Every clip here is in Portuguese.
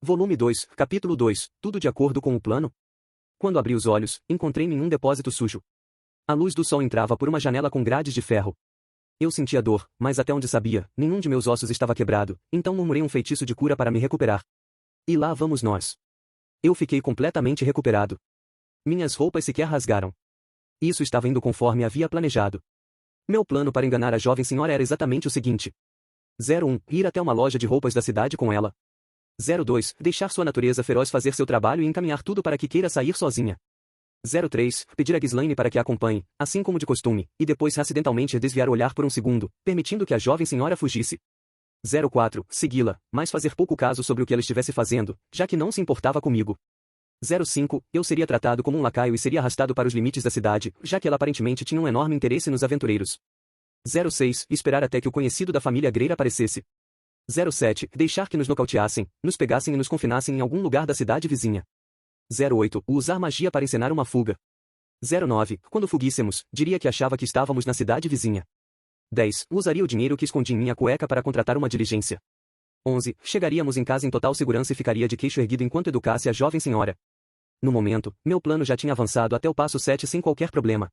Volume 2, Capítulo 2, Tudo de acordo com o plano? Quando abri os olhos, encontrei-me em um depósito sujo. A luz do sol entrava por uma janela com grades de ferro. Eu sentia dor, mas até onde sabia, nenhum de meus ossos estava quebrado, então murmurei um feitiço de cura para me recuperar. E lá vamos nós. Eu fiquei completamente recuperado. Minhas roupas sequer rasgaram. Isso estava indo conforme havia planejado. Meu plano para enganar a jovem senhora era exatamente o seguinte. 01. Ir até uma loja de roupas da cidade com ela. 02. Deixar sua natureza feroz fazer seu trabalho e encaminhar tudo para que queira sair sozinha. 03. Pedir a Ghislaine para que a acompanhe, assim como de costume, e depois acidentalmente desviar o olhar por um segundo, permitindo que a jovem senhora fugisse. 04. Segui-la, mas fazer pouco caso sobre o que ela estivesse fazendo, já que não se importava comigo. 05. Eu seria tratado como um lacaio e seria arrastado para os limites da cidade, já que ela aparentemente tinha um enorme interesse nos aventureiros. 06. Esperar até que o conhecido da família Greira aparecesse. 07. Deixar que nos nocauteassem, nos pegassem e nos confinassem em algum lugar da cidade vizinha. 08. Usar magia para encenar uma fuga. 09. Quando fuguíssemos, diria que achava que estávamos na cidade vizinha. 10. Usaria o dinheiro que escondi em minha cueca para contratar uma diligência. 11. Chegaríamos em casa em total segurança e ficaria de queixo erguido enquanto educasse a jovem senhora. No momento, meu plano já tinha avançado até o passo 7 sem qualquer problema.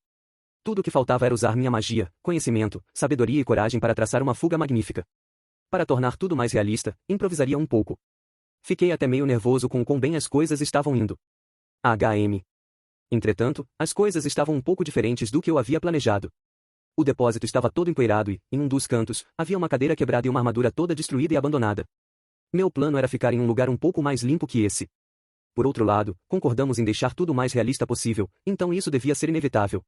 Tudo o que faltava era usar minha magia, conhecimento, sabedoria e coragem para traçar uma fuga magnífica. Para tornar tudo mais realista, improvisaria um pouco. Fiquei até meio nervoso com o quão bem as coisas estavam indo. HM. Entretanto, as coisas estavam um pouco diferentes do que eu havia planejado. O depósito estava todo empoeirado e, em um dos cantos, havia uma cadeira quebrada e uma armadura toda destruída e abandonada. Meu plano era ficar em um lugar um pouco mais limpo que esse. Por outro lado, concordamos em deixar tudo o mais realista possível, então isso devia ser inevitável.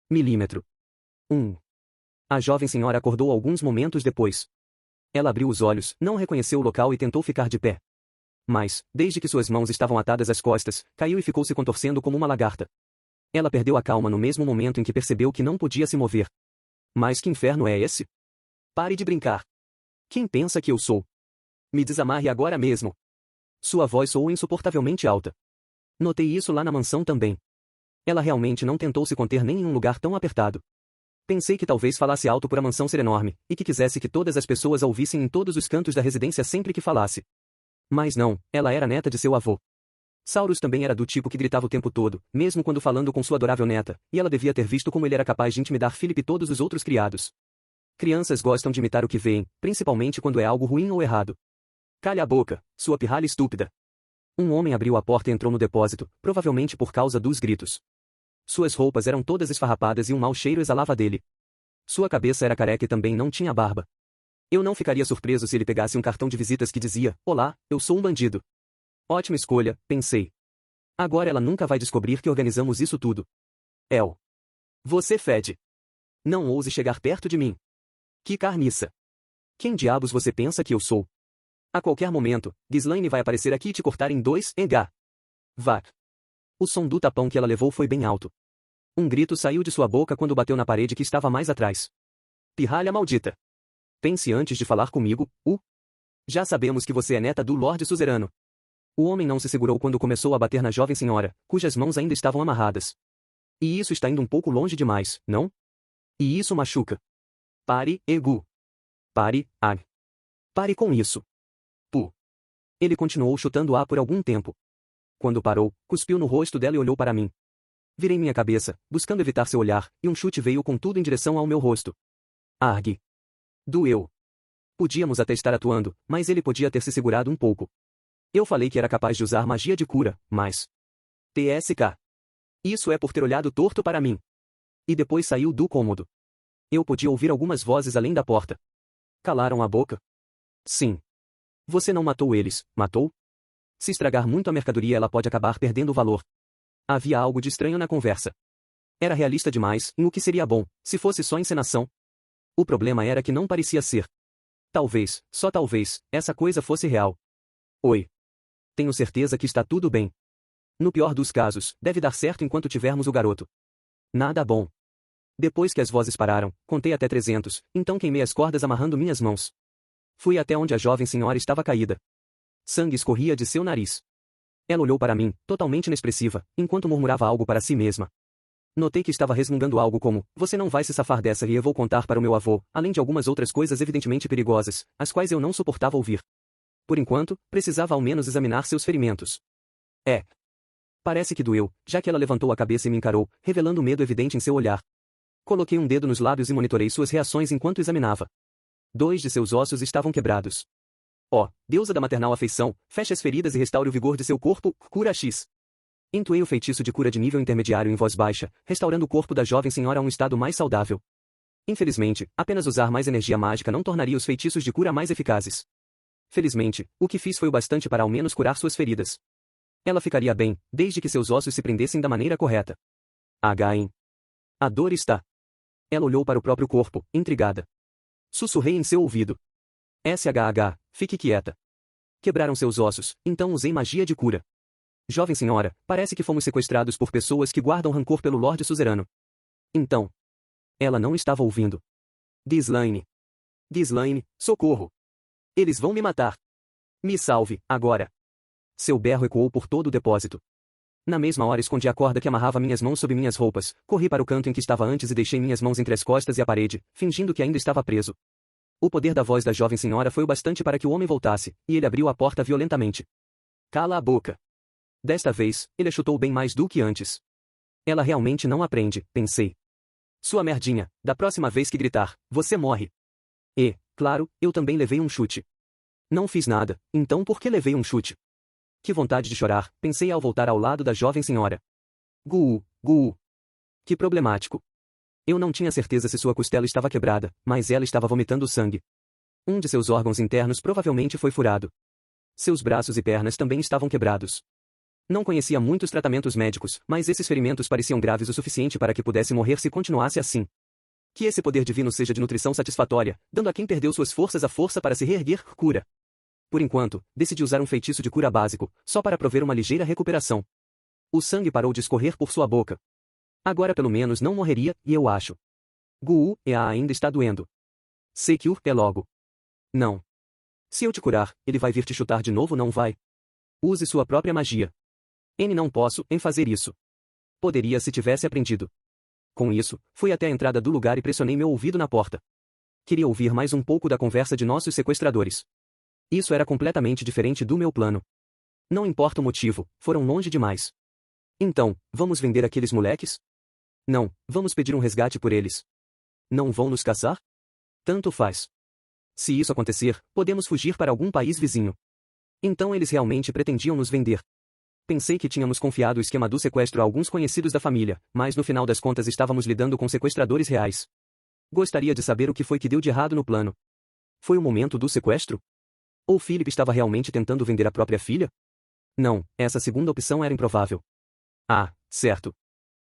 Milímetro. 1. A jovem senhora acordou alguns momentos depois. Ela abriu os olhos, não reconheceu o local e tentou ficar de pé. Mas, desde que suas mãos estavam atadas às costas, caiu e ficou se contorcendo como uma lagarta. Ela perdeu a calma no mesmo momento em que percebeu que não podia se mover. Mas que inferno é esse? Pare de brincar. Quem pensa que eu sou? Me desamarre agora mesmo. Sua voz soou insuportavelmente alta. Notei isso lá na mansão também. Ela realmente não tentou se conter nem em um lugar tão apertado. Pensei que talvez falasse alto por a mansão ser enorme, e que quisesse que todas as pessoas a ouvissem em todos os cantos da residência sempre que falasse. Mas não, ela era neta de seu avô. Saurus também era do tipo que gritava o tempo todo, mesmo quando falando com sua adorável neta, e ela devia ter visto como ele era capaz de intimidar Philip e todos os outros criados. Crianças gostam de imitar o que veem, principalmente quando é algo ruim ou errado. Calha a boca, sua pirralha estúpida. Um homem abriu a porta e entrou no depósito, provavelmente por causa dos gritos. Suas roupas eram todas esfarrapadas e um mau cheiro exalava dele. Sua cabeça era careca e também não tinha barba. Eu não ficaria surpreso se ele pegasse um cartão de visitas que dizia: "Olá, eu sou um bandido." Ótima escolha, pensei. Agora ela nunca vai descobrir que organizamos isso tudo. El. Você fede. Não ouse chegar perto de mim. Que carniça. Quem diabos você pensa que eu sou? A qualquer momento, Ghislaine vai aparecer aqui e te cortar em dois, H. Vá. O som do tapão que ela levou foi bem alto. Um grito saiu de sua boca quando bateu na parede que estava mais atrás. Pirralha maldita. Pense antes de falar comigo, Já sabemos que você é neta do Lorde Suzerano. O homem não se segurou quando começou a bater na jovem senhora, cujas mãos ainda estavam amarradas. E isso está indo um pouco longe demais, não? E isso machuca. Pare, Egu. Pare, Ag. Pare com isso. Pu. Ele continuou chutando-a por algum tempo. Quando parou, cuspiu no rosto dela e olhou para mim. Virei minha cabeça, buscando evitar seu olhar, e um chute veio com tudo em direção ao meu rosto. Argue. Doeu. Podíamos até estar atuando, mas ele podia ter se segurado um pouco. Eu falei que era capaz de usar magia de cura, mas... TSK. Isso é por ter olhado torto para mim. E depois saiu do cômodo. Eu podia ouvir algumas vozes além da porta. Calaram a boca? Sim. Você não matou eles, matou? Se estragar muito a mercadoria, ela pode acabar perdendo o valor. Havia algo de estranho na conversa. Era realista demais, em o que seria bom, se fosse só encenação. O problema era que não parecia ser. Talvez, só talvez, essa coisa fosse real. Oi. Tenho certeza que está tudo bem. No pior dos casos, deve dar certo enquanto tivermos o garoto. Nada bom. Depois que as vozes pararam, contei até 300, então queimei as cordas amarrando minhas mãos. Fui até onde a jovem senhora estava caída. Sangue escorria de seu nariz. Ela olhou para mim, totalmente inexpressiva, enquanto murmurava algo para si mesma. Notei que estava resmungando algo como: "Você não vai se safar dessa e eu vou contar para o meu avô", além de algumas outras coisas evidentemente perigosas, as quais eu não suportava ouvir. Por enquanto, precisava ao menos examinar seus ferimentos. Parece que doeu, já que ela levantou a cabeça e me encarou, revelando medo evidente em seu olhar. Coloquei um dedo nos lábios e monitorei suas reações enquanto examinava. 2 de seus ossos estavam quebrados. Ó, deusa da maternal afeição, feche as feridas e restaure o vigor de seu corpo, cura X. Entoei o feitiço de cura de nível intermediário em voz baixa, restaurando o corpo da jovem senhora a um estado mais saudável. Infelizmente, apenas usar mais energia mágica não tornaria os feitiços de cura mais eficazes. Felizmente, o que fiz foi o bastante para ao menos curar suas feridas. Ela ficaria bem, desde que seus ossos se prendessem da maneira correta. H. A dor está. Ela olhou para o próprio corpo, intrigada. Sussurrei em seu ouvido. SHH, fique quieta. Quebraram seus ossos, então usei magia de cura. Jovem senhora, parece que fomos sequestrados por pessoas que guardam rancor pelo Lorde Suzerano. Então. Ela não estava ouvindo. Ghislaine. Ghislaine, socorro. Eles vão me matar. Me salve, agora. Seu berro ecoou por todo o depósito. Na mesma hora escondi a corda que amarrava minhas mãos sob minhas roupas, corri para o canto em que estava antes e deixei minhas mãos entre as costas e a parede, fingindo que ainda estava preso. O poder da voz da jovem senhora foi o bastante para que o homem voltasse, e ele abriu a porta violentamente. Cala a boca. Desta vez, ele a chutou bem mais do que antes. Ela realmente não aprende, pensei. Sua merdinha, da próxima vez que gritar, você morre. E, claro, eu também levei um chute. Não fiz nada, então por que levei um chute? Que vontade de chorar, pensei ao voltar ao lado da jovem senhora. Guu. Que problemático. Eu não tinha certeza se sua costela estava quebrada, mas ela estava vomitando sangue. Um de seus órgãos internos provavelmente foi furado. Seus braços e pernas também estavam quebrados. Não conhecia muitos tratamentos médicos, mas esses ferimentos pareciam graves o suficiente para que pudesse morrer se continuasse assim. Que esse poder divino seja de nutrição satisfatória, dando a quem perdeu suas forças a força para se reerguer, cura. Por enquanto, decidi usar um feitiço de cura básico, só para prover uma ligeira recuperação. O sangue parou de escorrer por sua boca. Agora pelo menos não morreria, e eu acho. Ainda está doendo. Secure logo. Não. Se eu te curar, ele vai vir te chutar de novo, não vai? Use sua própria magia. Não posso fazer isso. Poderia se tivesse aprendido. Com isso, fui até a entrada do lugar e pressionei meu ouvido na porta. Queria ouvir mais um pouco da conversa de nossos sequestradores. Isso era completamente diferente do meu plano. Não importa o motivo, foram longe demais. Então, vamos vender aqueles moleques? Não, vamos pedir um resgate por eles. Não vão nos caçar? Tanto faz. Se isso acontecer, podemos fugir para algum país vizinho. Então eles realmente pretendiam nos vender. Pensei que tínhamos confiado o esquema do sequestro a alguns conhecidos da família, mas no final das contas estávamos lidando com sequestradores reais. Gostaria de saber o que foi que deu de errado no plano. Foi o momento do sequestro? Ou Philip estava realmente tentando vender a própria filha? Não, essa segunda opção era improvável. Ah, certo.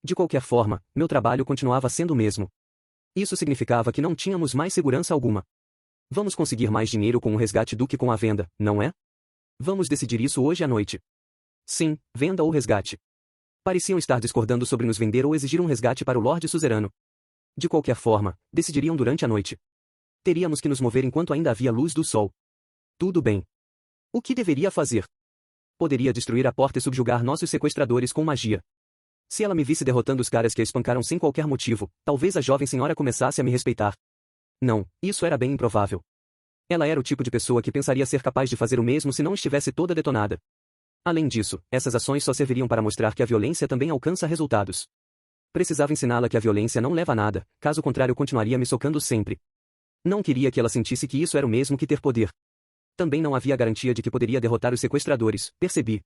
De qualquer forma, meu trabalho continuava sendo o mesmo. Isso significava que não tínhamos mais segurança alguma. Vamos conseguir mais dinheiro com o resgate do que com a venda, não é? Vamos decidir isso hoje à noite. Sim, venda ou resgate. Pareciam estar discordando sobre nos vender ou exigir um resgate para o Lorde Suzerano. De qualquer forma, decidiriam durante a noite. Teríamos que nos mover enquanto ainda havia luz do sol. Tudo bem. O que deveria fazer? Poderia destruir a porta e subjugar nossos sequestradores com magia. Se ela me visse derrotando os caras que a espancaram sem qualquer motivo, talvez a jovem senhora começasse a me respeitar. Não, isso era bem improvável. Ela era o tipo de pessoa que pensaria ser capaz de fazer o mesmo se não estivesse toda detonada. Além disso, essas ações só serviriam para mostrar que a violência também alcança resultados. Precisava ensiná-la que a violência não leva a nada, caso contrário continuaria me socando sempre. Não queria que ela sentisse que isso era o mesmo que ter poder. Também não havia garantia de que poderia derrotar os sequestradores, percebi.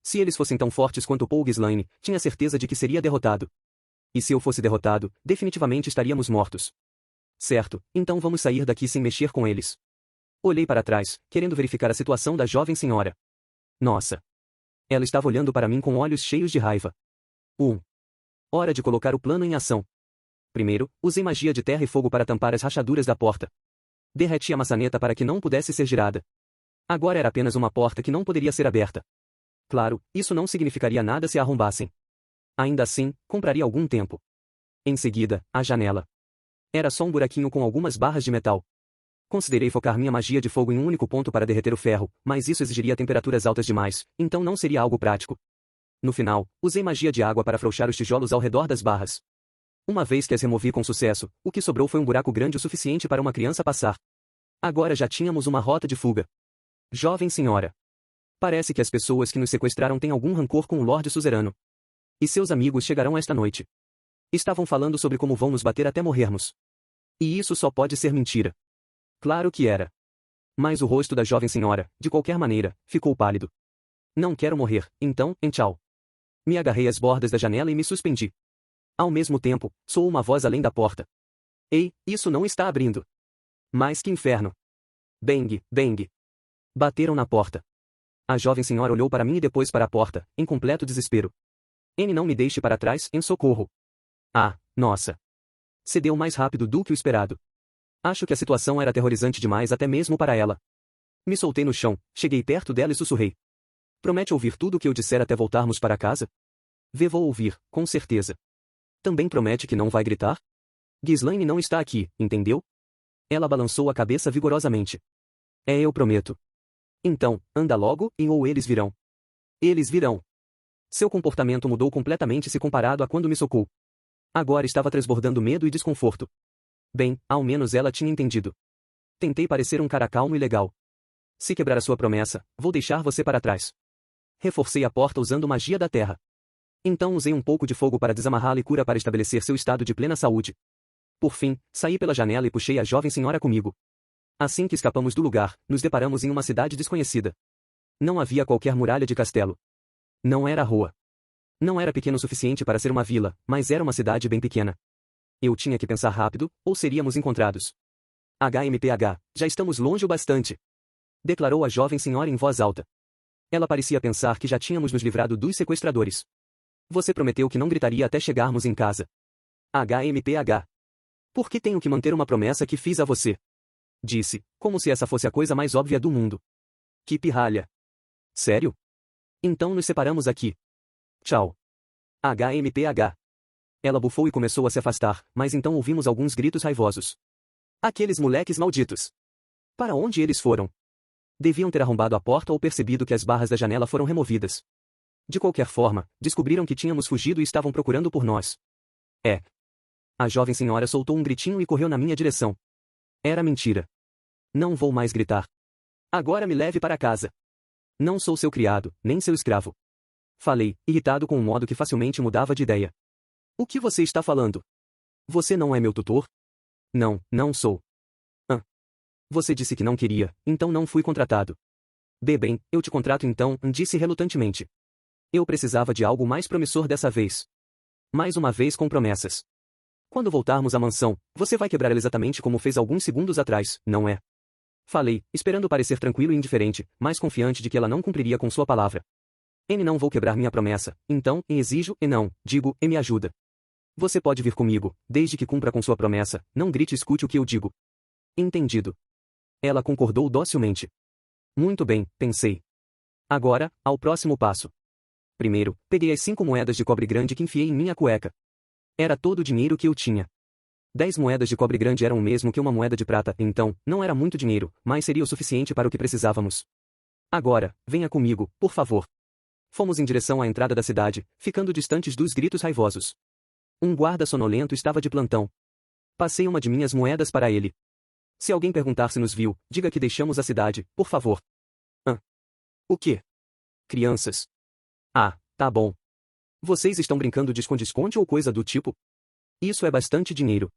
Se eles fossem tão fortes quanto Paul Ghislaine, tinha certeza de que seria derrotado. E se eu fosse derrotado, definitivamente estaríamos mortos. Certo, então vamos sair daqui sem mexer com eles. Olhei para trás, querendo verificar a situação da jovem senhora. Nossa! Ela estava olhando para mim com olhos cheios de raiva. Hora de colocar o plano em ação. Primeiro, usei magia de terra e fogo para tampar as rachaduras da porta. Derreti a maçaneta para que não pudesse ser girada. Agora era apenas uma porta que não poderia ser aberta. Claro, isso não significaria nada se a arrombassem. Ainda assim, compraria algum tempo. Em seguida, a janela. Era só um buraquinho com algumas barras de metal. Considerei focar minha magia de fogo em um único ponto para derreter o ferro, mas isso exigiria temperaturas altas demais, então não seria algo prático. No final, usei magia de água para afrouxar os tijolos ao redor das barras. Uma vez que as removi com sucesso, o que sobrou foi um buraco grande o suficiente para uma criança passar. Agora já tínhamos uma rota de fuga. Jovem senhora. Parece que as pessoas que nos sequestraram têm algum rancor com o Lorde Suzerano. E seus amigos chegarão esta noite. Estavam falando sobre como vão nos bater até morrermos. E isso só pode ser mentira. Claro que era. Mas o rosto da jovem senhora, de qualquer maneira, ficou pálido. Não quero morrer, então, tchau. Me agarrei às bordas da janela e me suspendi. Ao mesmo tempo, soou uma voz além da porta. Ei, isso não está abrindo. Mas que inferno. Bang, bang. Bateram na porta. A jovem senhora olhou para mim e depois para a porta, em completo desespero. N, não me deixe para trás, em socorro. Ah, nossa. Cedeu mais rápido do que o esperado. Acho que a situação era aterrorizante demais até mesmo para ela. Me soltei no chão, cheguei perto dela e sussurrei. Promete ouvir tudo o que eu disser até voltarmos para casa? Vou ouvir, com certeza. Também promete que não vai gritar? Ghislaine não está aqui, entendeu? Ela balançou a cabeça vigorosamente. Eu prometo. Então, anda logo, ou eles virão. Eles virão. Seu comportamento mudou completamente se comparado a quando me socou. Agora estava transbordando medo e desconforto. Bem, ao menos ela tinha entendido. Tentei parecer um cara calmo e legal. Se quebrar a sua promessa, vou deixar você para trás. Reforcei a porta usando magia da terra. Então usei um pouco de fogo para desamarrá-la e cura para estabelecer seu estado de plena saúde. Por fim, saí pela janela e puxei a jovem senhora comigo. Assim que escapamos do lugar, nos deparamos em uma cidade desconhecida. Não havia qualquer muralha de castelo. Não era rua. Não era pequeno o suficiente para ser uma vila, mas era uma cidade bem pequena. Eu tinha que pensar rápido, ou seríamos encontrados. HMPH, já estamos longe o bastante. Declarou a jovem senhora em voz alta. Ela parecia pensar que já tínhamos nos livrado dos sequestradores. Você prometeu que não gritaria até chegarmos em casa. HMPH. Por que tenho que manter uma promessa que fiz a você? Disse, como se essa fosse a coisa mais óbvia do mundo. Que pirralha. Sério? Então nos separamos aqui. Tchau. HMPH. Ela bufou e começou a se afastar, mas então ouvimos alguns gritos raivosos. Aqueles moleques malditos. Para onde eles foram? Deviam ter arrombado a porta ou percebido que as barras da janela foram removidas. De qualquer forma, descobriram que tínhamos fugido e estavam procurando por nós. A jovem senhora soltou um gritinho e correu na minha direção. Era mentira. Não vou mais gritar. Agora me leve para casa. Não sou seu criado, nem seu escravo. Falei, irritado com um modo que facilmente mudava de ideia. O que você está falando? Você não é meu tutor? Não, não sou. Você disse que não queria, então não fui contratado. Bem, eu te contrato então, disse relutantemente. Eu precisava de algo mais promissor dessa vez. Mais uma vez com promessas. Quando voltarmos à mansão, você vai quebrar ela exatamente como fez alguns segundos atrás, não é? Falei, esperando parecer tranquilo e indiferente, mas confiante de que ela não cumpriria com sua palavra. Não vou quebrar minha promessa, então, exijo, não, digo, me ajuda. Você pode vir comigo, desde que cumpra com sua promessa, não grite e escute o que eu digo. Entendido. Ela concordou docilmente. Muito bem, pensei. Agora, ao próximo passo. Primeiro, peguei as 5 moedas de cobre grande que enfiei em minha cueca. Era todo o dinheiro que eu tinha. 10 moedas de cobre grande eram o mesmo que uma moeda de prata, então, não era muito dinheiro, mas seria o suficiente para o que precisávamos. Agora, venha comigo, por favor. Fomos em direção à entrada da cidade, ficando distantes dos gritos raivosos. Um guarda sonolento estava de plantão. Passei uma de minhas moedas para ele. Se alguém perguntar se nos viu, diga que deixamos a cidade, por favor. O quê? Crianças. Ah, tá bom. Vocês estão brincando de esconde-esconde ou coisa do tipo? Isso é bastante dinheiro.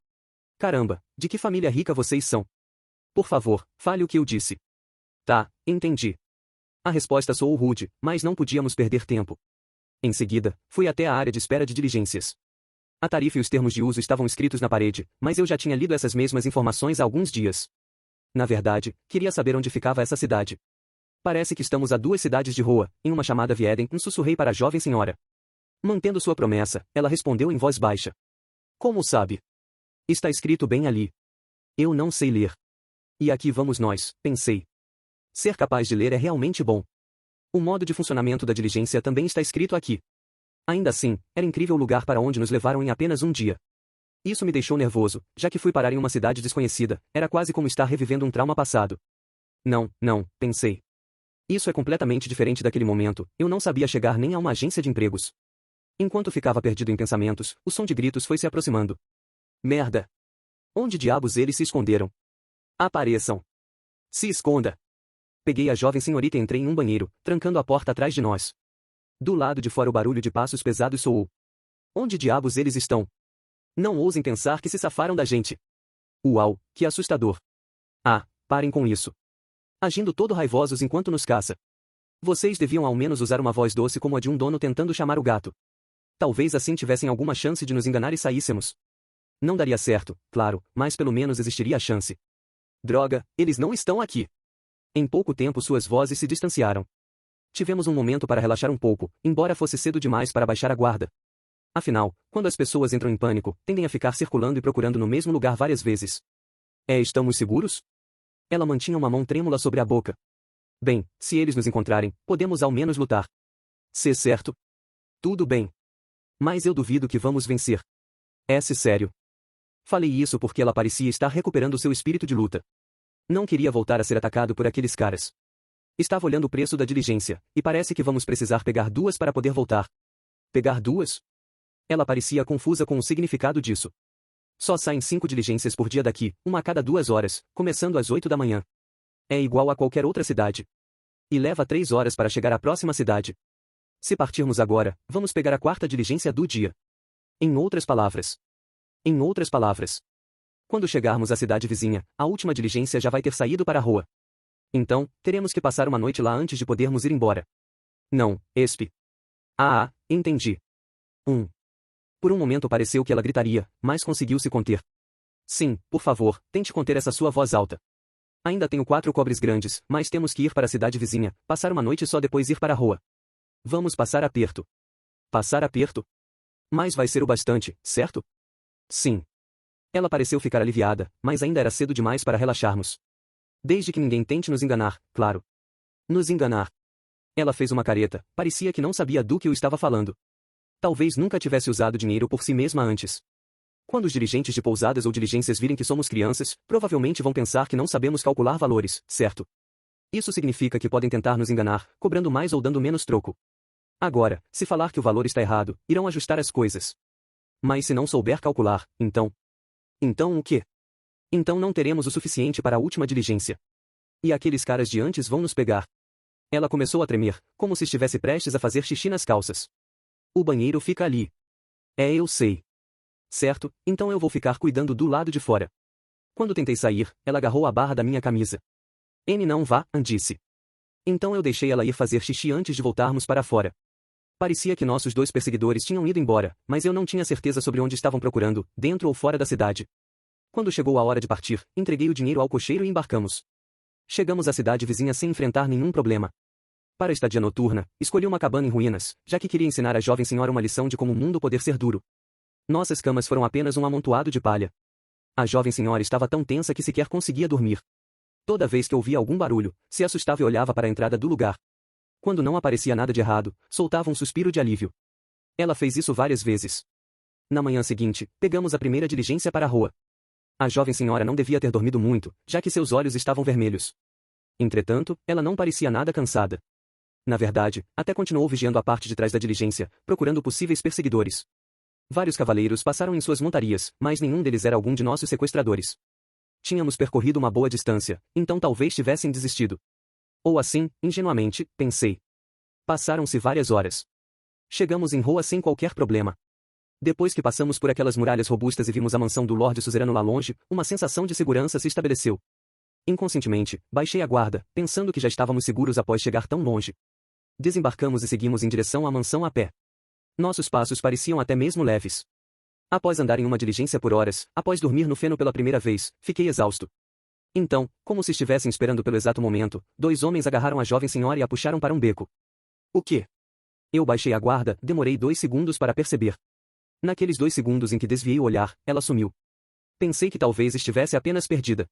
Caramba, de que família rica vocês são? Por favor, fale o que eu disse. Tá, entendi. A resposta soou rude, mas não podíamos perder tempo. Em seguida, fui até a área de espera de diligências. A tarifa e os termos de uso estavam escritos na parede, mas eu já tinha lido essas mesmas informações há alguns dias. Na verdade, queria saber onde ficava essa cidade. Parece que estamos a 2 cidades de rua, em uma chamada Vieden, sussurrei para a jovem senhora. Mantendo sua promessa, ela respondeu em voz baixa. Como sabe? Está escrito bem ali. Eu não sei ler. E aqui vamos nós, pensei. Ser capaz de ler é realmente bom. O modo de funcionamento da diligência também está escrito aqui. Ainda assim, era incrível o lugar para onde nos levaram em apenas um dia. Isso me deixou nervoso, já que fui parar em uma cidade desconhecida, era quase como estar revivendo um trauma passado. Não, pensei. Isso é completamente diferente daquele momento, eu não sabia chegar nem a uma agência de empregos. Enquanto ficava perdido em pensamentos, o som de gritos foi se aproximando. Merda! Onde diabos eles se esconderam? Apareçam! Se esconda! Peguei a jovem senhorita e entrei em um banheiro, trancando a porta atrás de nós. Do lado de fora o barulho de passos pesados soou. Onde diabos eles estão? Não ousem pensar que se safaram da gente. Uau, que assustador. Ah, parem com isso. Agindo todo raivosos enquanto nos caça. Vocês deviam ao menos usar uma voz doce como a de um dono tentando chamar o gato. Talvez assim tivessem alguma chance de nos enganar e saíssemos. Não daria certo, claro, mas pelo menos existiria a chance. Droga, eles não estão aqui. Em pouco tempo suas vozes se distanciaram. Tivemos um momento para relaxar um pouco, embora fosse cedo demais para baixar a guarda. Afinal, quando as pessoas entram em pânico, tendem a ficar circulando e procurando no mesmo lugar várias vezes. Estamos seguros? Ela mantinha uma mão trêmula sobre a boca. Bem, se eles nos encontrarem, podemos ao menos lutar. Se certo? Tudo bem. Mas eu duvido que vamos vencer. É-se sério. Falei isso porque ela parecia estar recuperando seu espírito de luta. Não queria voltar a ser atacado por aqueles caras. Estava olhando o preço da diligência, e parece que vamos precisar pegar 2 para poder voltar. Pegar 2? Ela parecia confusa com o significado disso. Só saem 5 diligências por dia daqui, uma a cada 2 horas, começando às 8 da manhã. É igual a qualquer outra cidade. E leva 3 horas para chegar à próxima cidade. Se partirmos agora, vamos pegar a 4ª diligência do dia. Em outras palavras. Quando chegarmos à cidade vizinha, a última diligência já vai ter saído para a rua. Então, teremos que passar uma noite lá antes de podermos ir embora. Não, Espe. Entendi. Por um momento pareceu que ela gritaria, mas conseguiu se conter. Sim, por favor, tente conter essa sua voz alta. Ainda tenho 4 cobres grandes, mas temos que ir para a cidade vizinha, passar uma noite e só depois ir para a rua. Vamos passar aperto. Passar aperto? Mas vai ser o bastante, certo? Sim. Ela pareceu ficar aliviada, mas ainda era cedo demais para relaxarmos. Desde que ninguém tente nos enganar, claro. Nos enganar. Ela fez uma careta, parecia que não sabia do que eu estava falando. Talvez nunca tivesse usado dinheiro por si mesma antes. Quando os dirigentes de pousadas ou diligências virem que somos crianças, provavelmente vão pensar que não sabemos calcular valores, certo? Isso significa que podem tentar nos enganar, cobrando mais ou dando menos troco. Agora, se falar que o valor está errado, irão ajustar as coisas. Mas se não souber calcular, então... Então o quê? Então não teremos o suficiente para a última diligência. E aqueles caras de antes vão nos pegar. Ela começou a tremer, como se estivesse prestes a fazer xixi nas calças. O banheiro fica ali. Eu sei. Certo, então eu vou ficar cuidando do lado de fora. Quando tentei sair, ela agarrou a barra da minha camisa. Não vá, disse. Então eu deixei ela ir fazer xixi antes de voltarmos para fora. Parecia que nossos 2 perseguidores tinham ido embora, mas eu não tinha certeza sobre onde estavam procurando, dentro ou fora da cidade. Quando chegou a hora de partir, entreguei o dinheiro ao cocheiro e embarcamos. Chegamos à cidade vizinha sem enfrentar nenhum problema. Para a estadia noturna, escolhi uma cabana em ruínas, já que queria ensinar à jovem senhora uma lição de como o mundo poder ser duro. Nossas camas foram apenas um amontoado de palha. A jovem senhora estava tão tensa que sequer conseguia dormir. Toda vez que ouvia algum barulho, se assustava e olhava para a entrada do lugar. Quando não aparecia nada de errado, soltava um suspiro de alívio. Ela fez isso várias vezes. Na manhã seguinte, pegamos a primeira diligência para a rua. A jovem senhora não devia ter dormido muito, já que seus olhos estavam vermelhos. Entretanto, ela não parecia nada cansada. Na verdade, até continuou vigiando a parte de trás da diligência, procurando possíveis perseguidores. Vários cavaleiros passaram em suas montarias, mas nenhum deles era algum de nossos sequestradores. Tínhamos percorrido uma boa distância, então talvez tivessem desistido. Ou assim, ingenuamente, pensei. Passaram-se várias horas. Chegamos em Roa sem qualquer problema. Depois que passamos por aquelas muralhas robustas e vimos a mansão do Lorde Suzerano lá longe, uma sensação de segurança se estabeleceu. Inconscientemente, baixei a guarda, pensando que já estávamos seguros após chegar tão longe. Desembarcamos e seguimos em direção à mansão a pé. Nossos passos pareciam até mesmo leves. Após andar em uma diligência por horas, após dormir no feno pela primeira vez, fiquei exausto. Então, como se estivessem esperando pelo exato momento, 2 homens agarraram a jovem senhora e a puxaram para um beco. O quê? Eu baixei a guarda, demorei 2 segundos para perceber. Naqueles 2 segundos em que desviei o olhar, ela sumiu. Pensei que talvez estivesse apenas perdida.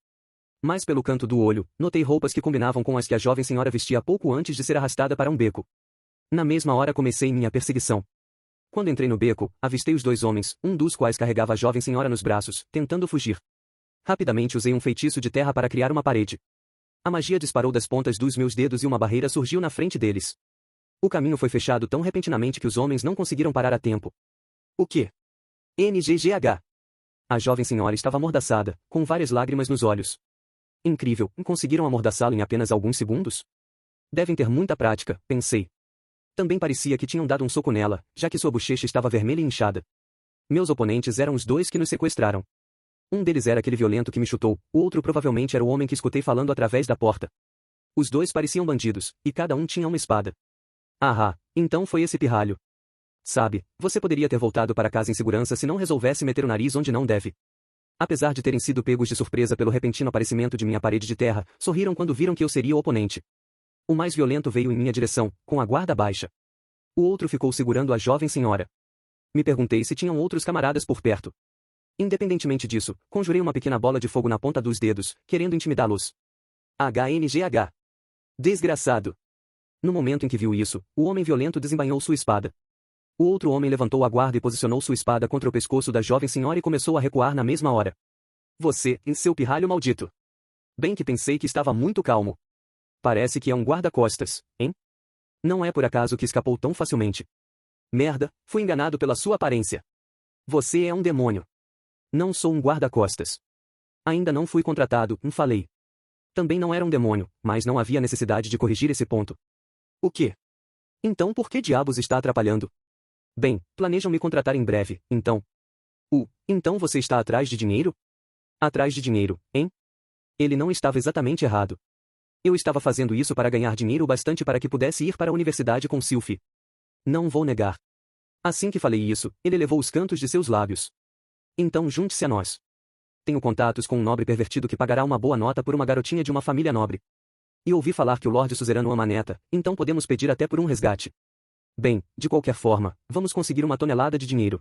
Mas pelo canto do olho, notei roupas que combinavam com as que a jovem senhora vestia pouco antes de ser arrastada para um beco. Na mesma hora comecei minha perseguição. Quando entrei no beco, avistei os 2 homens, um dos quais carregava a jovem senhora nos braços, tentando fugir. Rapidamente usei um feitiço de terra para criar uma parede. A magia disparou das pontas dos meus dedos e uma barreira surgiu na frente deles. O caminho foi fechado tão repentinamente que os homens não conseguiram parar a tempo. O quê? NGGH. A jovem senhora estava amordaçada, com várias lágrimas nos olhos. Incrível, conseguiram amordaçá-lo em apenas alguns segundos? Devem ter muita prática, pensei. Também parecia que tinham dado um soco nela, já que sua bochecha estava vermelha e inchada. Meus oponentes eram os dois que nos sequestraram. Um deles era aquele violento que me chutou, o outro provavelmente era o homem que escutei falando através da porta. Os dois pareciam bandidos, e cada um tinha uma espada. Ah, então foi esse pirralho. Sabe, você poderia ter voltado para casa em segurança se não resolvesse meter o nariz onde não deve. Apesar de terem sido pegos de surpresa pelo repentino aparecimento de minha parede de terra, sorriram quando viram que eu seria o oponente. O mais violento veio em minha direção, com a guarda baixa. O outro ficou segurando a jovem senhora. Me perguntei se tinham outros camaradas por perto. Independentemente disso, conjurei uma pequena bola de fogo na ponta dos dedos, querendo intimidá-los. HNGH. Desgraçado. No momento em que viu isso, o homem violento desembainhou sua espada. O outro homem levantou a guarda e posicionou sua espada contra o pescoço da jovem senhora e começou a recuar na mesma hora. Você, em seu pirralho maldito. Bem que pensei que estava muito calmo. Parece que é um guarda-costas, hein? Não é por acaso que escapou tão facilmente. Merda, fui enganado pela sua aparência. Você é um demônio. Não sou um guarda-costas. Ainda não fui contratado, falei. Também não era um demônio, mas não havia necessidade de corrigir esse ponto. O quê? Então por que diabos está atrapalhando? Bem, planejam me contratar em breve, então. Então você está atrás de dinheiro? Atrás de dinheiro, hein? Ele não estava exatamente errado. Eu estava fazendo isso para ganhar dinheiro bastante para que pudesse ir para a universidade com Sylphie. Não vou negar. Assim que falei isso, ele levou os cantos de seus lábios. Então junte-se a nós. Tenho contatos com um nobre pervertido que pagará uma boa nota por uma garotinha de uma família nobre. E ouvi falar que o Lorde Suzerano ama a neta, então podemos pedir até por um resgate. Bem, de qualquer forma, vamos conseguir uma tonelada de dinheiro.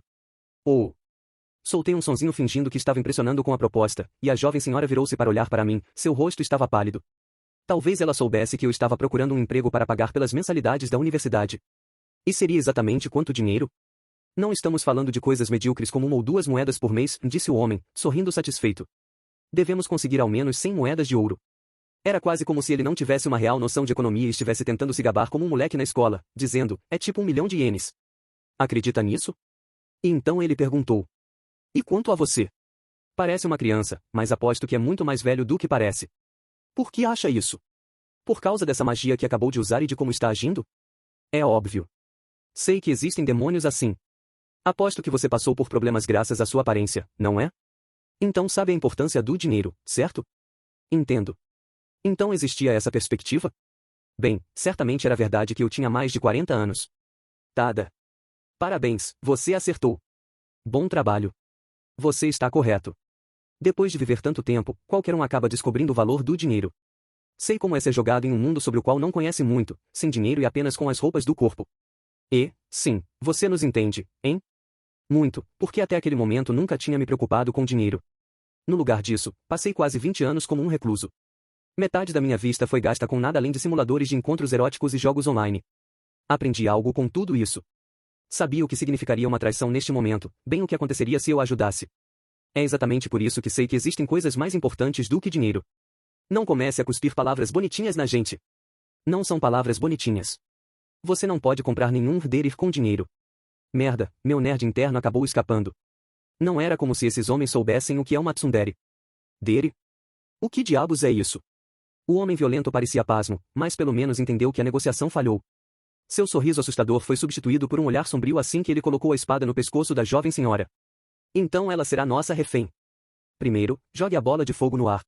Soltei um sonzinho fingindo que estava impressionando com a proposta, e a jovem senhora virou-se para olhar para mim, seu rosto estava pálido. Talvez ela soubesse que eu estava procurando um emprego para pagar pelas mensalidades da universidade. E seria exatamente quanto dinheiro? Não estamos falando de coisas medíocres como 1 ou 2 moedas por mês, disse o homem, sorrindo satisfeito. Devemos conseguir ao menos 100 moedas de ouro. Era quase como se ele não tivesse uma real noção de economia e estivesse tentando se gabar como um moleque na escola, dizendo, é tipo 1 milhão de ienes. Acredita nisso? E então ele perguntou. E quanto a você? Parece uma criança, mas aposto que é muito mais velho do que parece. Por que acha isso? Por causa dessa magia que acabou de usar e de como está agindo? É óbvio. Sei que existem demônios assim. Aposto que você passou por problemas graças à sua aparência, não é? Então sabe a importância do dinheiro, certo? Entendo. Então existia essa perspectiva? Bem, certamente era verdade que eu tinha mais de 40 anos. Tada. Parabéns, você acertou. Bom trabalho. Você está correto. Depois de viver tanto tempo, qualquer um acaba descobrindo o valor do dinheiro. Sei como é ser jogado em um mundo sobre o qual não conhece muito, sem dinheiro e apenas com as roupas do corpo. E, sim, você nos entende, hein? Muito, porque até aquele momento nunca tinha me preocupado com dinheiro. No lugar disso, passei quase 20 anos como um recluso. Metade da minha vista foi gasta com nada além de simuladores de encontros eróticos e jogos online. Aprendi algo com tudo isso. Sabia o que significaria uma traição neste momento, bem o que aconteceria se eu a ajudasse. É exatamente por isso que sei que existem coisas mais importantes do que dinheiro. Não comece a cuspir palavras bonitinhas na gente. Não são palavras bonitinhas. Você não pode comprar nenhum Derif com dinheiro. Merda, meu nerd interno acabou escapando. Não era como se esses homens soubessem o que é uma tsundere. Dere? O que diabos é isso? O homem violento parecia pasmo, mas pelo menos entendeu que a negociação falhou. Seu sorriso assustador foi substituído por um olhar sombrio assim que ele colocou a espada no pescoço da jovem senhora. Então ela será nossa refém. Primeiro, jogue a bola de fogo no ar.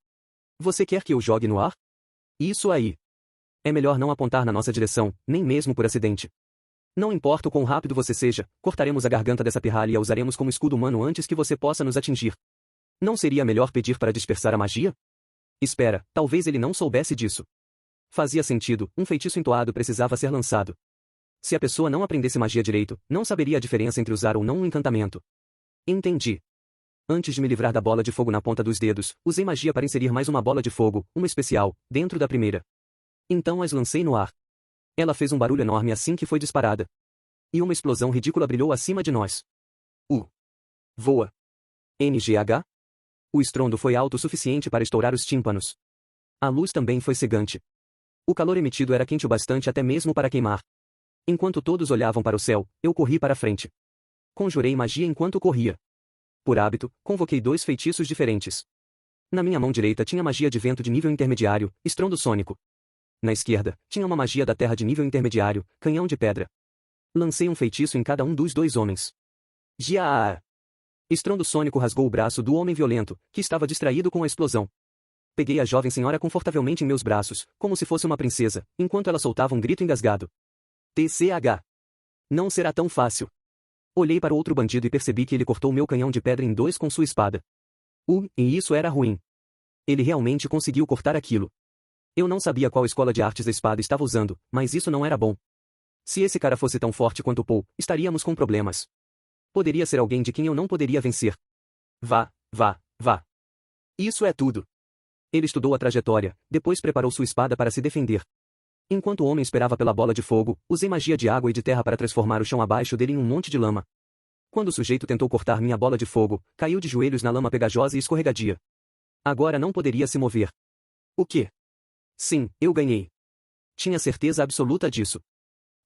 Você quer que eu jogue no ar? Isso aí. É melhor não apontar na nossa direção, nem mesmo por acidente. Não importa o quão rápido você seja, cortaremos a garganta dessa pirralha e a usaremos como escudo humano antes que você possa nos atingir. Não seria melhor pedir para dispersar a magia? Espera, talvez ele não soubesse disso. Fazia sentido, um feitiço entoado precisava ser lançado. Se a pessoa não aprendesse magia direito, não saberia a diferença entre usar ou não um encantamento. Entendi. Antes de me livrar da bola de fogo na ponta dos dedos, usei magia para inserir mais uma bola de fogo, uma especial, dentro da primeira. Então as lancei no ar. Ela fez um barulho enorme assim que foi disparada. E uma explosão ridícula brilhou acima de nós. Voa. NGH? O estrondo foi alto o suficiente para estourar os tímpanos. A luz também foi cegante. O calor emitido era quente o bastante até mesmo para queimar. Enquanto todos olhavam para o céu, eu corri para a frente. Conjurei magia enquanto corria. Por hábito, convoquei 2 feitiços diferentes. Na minha mão direita tinha magia de vento de nível intermediário, estrondo sônico. Na esquerda, tinha uma magia da terra de nível intermediário, canhão de pedra. Lancei um feitiço em cada um dos dois homens. Gia! Estrondo sônico rasgou o braço do homem violento, que estava distraído com a explosão. Peguei a jovem senhora confortavelmente em meus braços, como se fosse uma princesa, enquanto ela soltava um grito engasgado. TCH. Não será tão fácil. Olhei para o outro bandido e percebi que ele cortou meu canhão de pedra em dois com sua espada. E isso era ruim. Ele realmente conseguiu cortar aquilo. Eu não sabia qual escola de artes da espada estava usando, mas isso não era bom. Se esse cara fosse tão forte quanto Paul, estaríamos com problemas. Poderia ser alguém de quem eu não poderia vencer. Vá, vá, vá. Isso é tudo. Ele estudou a trajetória, depois preparou sua espada para se defender. Enquanto o homem esperava pela bola de fogo, usei magia de água e de terra para transformar o chão abaixo dele em um monte de lama. Quando o sujeito tentou cortar minha bola de fogo, caiu de joelhos na lama pegajosa e escorregadia. Agora não poderia se mover. O quê? Sim, eu ganhei. Tinha certeza absoluta disso.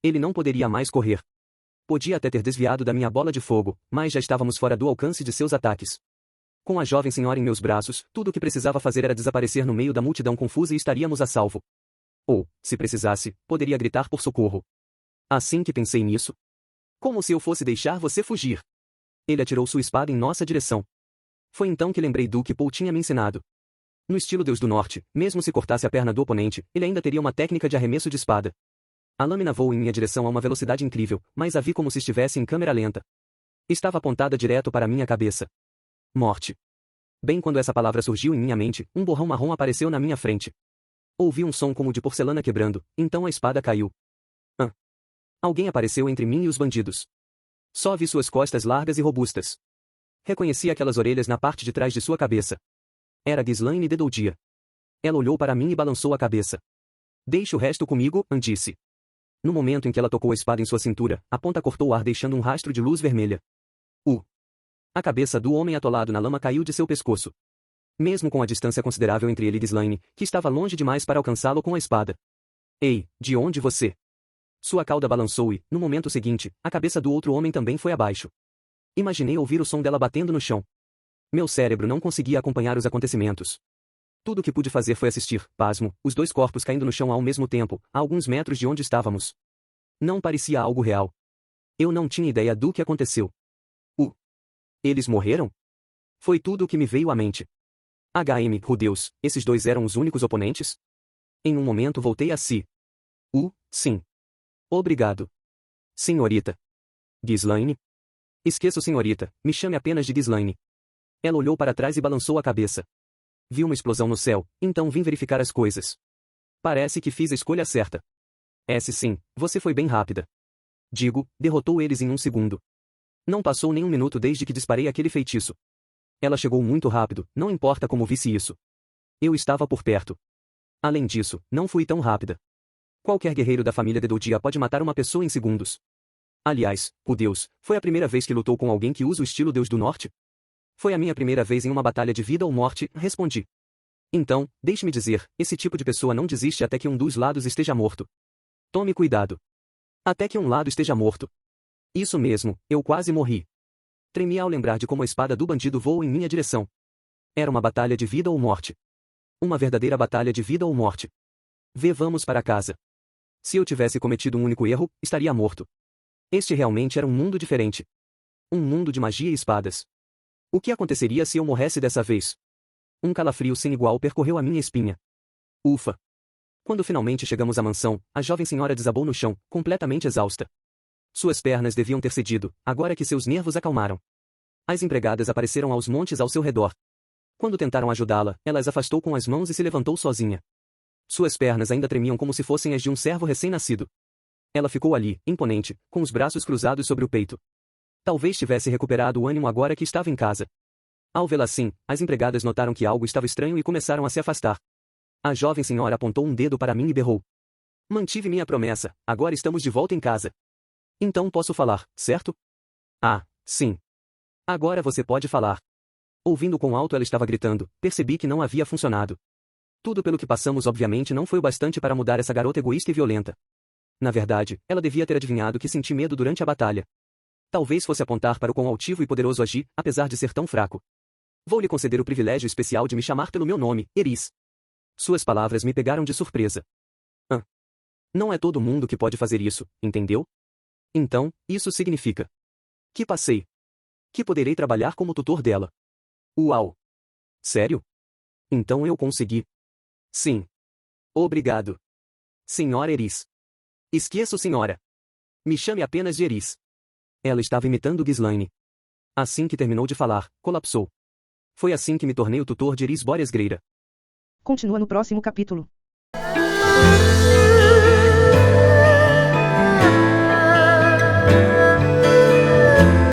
Ele não poderia mais correr. Podia até ter desviado da minha bola de fogo, mas já estávamos fora do alcance de seus ataques. Com a jovem senhora em meus braços, tudo o que precisava fazer era desaparecer no meio da multidão confusa e estaríamos a salvo. Ou, se precisasse, poderia gritar por socorro. Assim que pensei nisso. Como se eu fosse deixar você fugir. Ele atirou sua espada em nossa direção. Foi então que lembrei do que Paul tinha me ensinado. No estilo Deus do Norte, mesmo se cortasse a perna do oponente, ele ainda teria uma técnica de arremesso de espada. A lâmina voou em minha direção a uma velocidade incrível, mas a vi como se estivesse em câmera lenta. Estava apontada direto para minha cabeça. Morte. Bem quando essa palavra surgiu em minha mente, um borrão marrom apareceu na minha frente. Ouvi um som como de porcelana quebrando, então a espada caiu. Alguém apareceu entre mim e os bandidos. Só vi suas costas largas e robustas. Reconheci aquelas orelhas na parte de trás de sua cabeça. Era Ghislaine de Doudia. Ela olhou para mim e balançou a cabeça. Deixe o resto comigo, disse. No momento em que ela tocou a espada em sua cintura, a ponta cortou o ar deixando um rastro de luz vermelha. A cabeça do homem atolado na lama caiu de seu pescoço. Mesmo com a distância considerável entre ele e Ghislaine, que estava longe demais para alcançá-lo com a espada. Ei, de onde você? Sua cauda balançou e, no momento seguinte, a cabeça do outro homem também foi abaixo. Imaginei ouvir o som dela batendo no chão. Meu cérebro não conseguia acompanhar os acontecimentos. Tudo o que pude fazer foi assistir, pasmo, os dois corpos caindo no chão ao mesmo tempo, a alguns metros de onde estávamos. Não parecia algo real. Eu não tinha ideia do que aconteceu. Eles morreram? Foi tudo o que me veio à mente. Deus, esses dois eram os únicos oponentes? Em um momento voltei a si. Sim. Obrigado. Senhorita. Ghislaine? Esqueço senhorita, me chame apenas de Ghislaine. Ela olhou para trás e balançou a cabeça. Vi uma explosão no céu, então vim verificar as coisas. Parece que fiz a escolha certa. Sim, você foi bem rápida. Derrotou eles em um segundo. Não passou nem um minuto desde que disparei aquele feitiço. Ela chegou muito rápido, não importa como visse isso. Eu estava por perto. Além disso, não fui tão rápida. Qualquer guerreiro da família de Doudia pode matar uma pessoa em segundos. Aliás, Deus, foi a primeira vez que lutou com alguém que usa o estilo Deus do Norte? Foi a minha primeira vez em uma batalha de vida ou morte, respondi. Então, deixe-me dizer, esse tipo de pessoa não desiste até que um dos lados esteja morto. Tome cuidado. Até que um lado esteja morto. Isso mesmo, eu quase morri. Tremi ao lembrar de como a espada do bandido voou em minha direção. Era uma batalha de vida ou morte. Uma verdadeira batalha de vida ou morte. Vamos para casa. Se eu tivesse cometido um único erro, estaria morto. Este realmente era um mundo diferente. Um mundo de magia e espadas. O que aconteceria se eu morresse dessa vez? Um calafrio sem igual percorreu a minha espinha. Ufa! Quando finalmente chegamos à mansão, a jovem senhora desabou no chão, completamente exausta. Suas pernas deviam ter cedido, agora que seus nervos acalmaram. As empregadas apareceram aos montes ao seu redor. Quando tentaram ajudá-la, ela as afastou com as mãos e se levantou sozinha. Suas pernas ainda tremiam como se fossem as de um servo recém-nascido. Ela ficou ali, imponente, com os braços cruzados sobre o peito. Talvez tivesse recuperado o ânimo agora que estava em casa. Ao vê-la assim, as empregadas notaram que algo estava estranho e começaram a se afastar. A jovem senhora apontou um dedo para mim e berrou. Mantive minha promessa, agora estamos de volta em casa. Então posso falar, certo? Sim. Agora você pode falar. Ouvindo quão alto ela estava gritando, percebi que não havia funcionado. Tudo pelo que passamos obviamente não foi o bastante para mudar essa garota egoísta e violenta. Na verdade, ela devia ter adivinhado que senti medo durante a batalha. Talvez fosse apontar para o quão altivo e poderoso agi, apesar de ser tão fraco. Vou lhe conceder o privilégio especial de me chamar pelo meu nome, Eris. Suas palavras me pegaram de surpresa. Não é todo mundo que pode fazer isso, entendeu? Então, isso significa que passei. Que poderei trabalhar como tutor dela. Uau! Sério? Então eu consegui. Sim. Obrigado. Senhora Eris. Esqueço, senhora. Me chame apenas de Eris. Ela estava imitando Ghislaine. Assim que terminou de falar, colapsou. Foi assim que me tornei o tutor de Eris Bóreas Greira. Continua no próximo capítulo.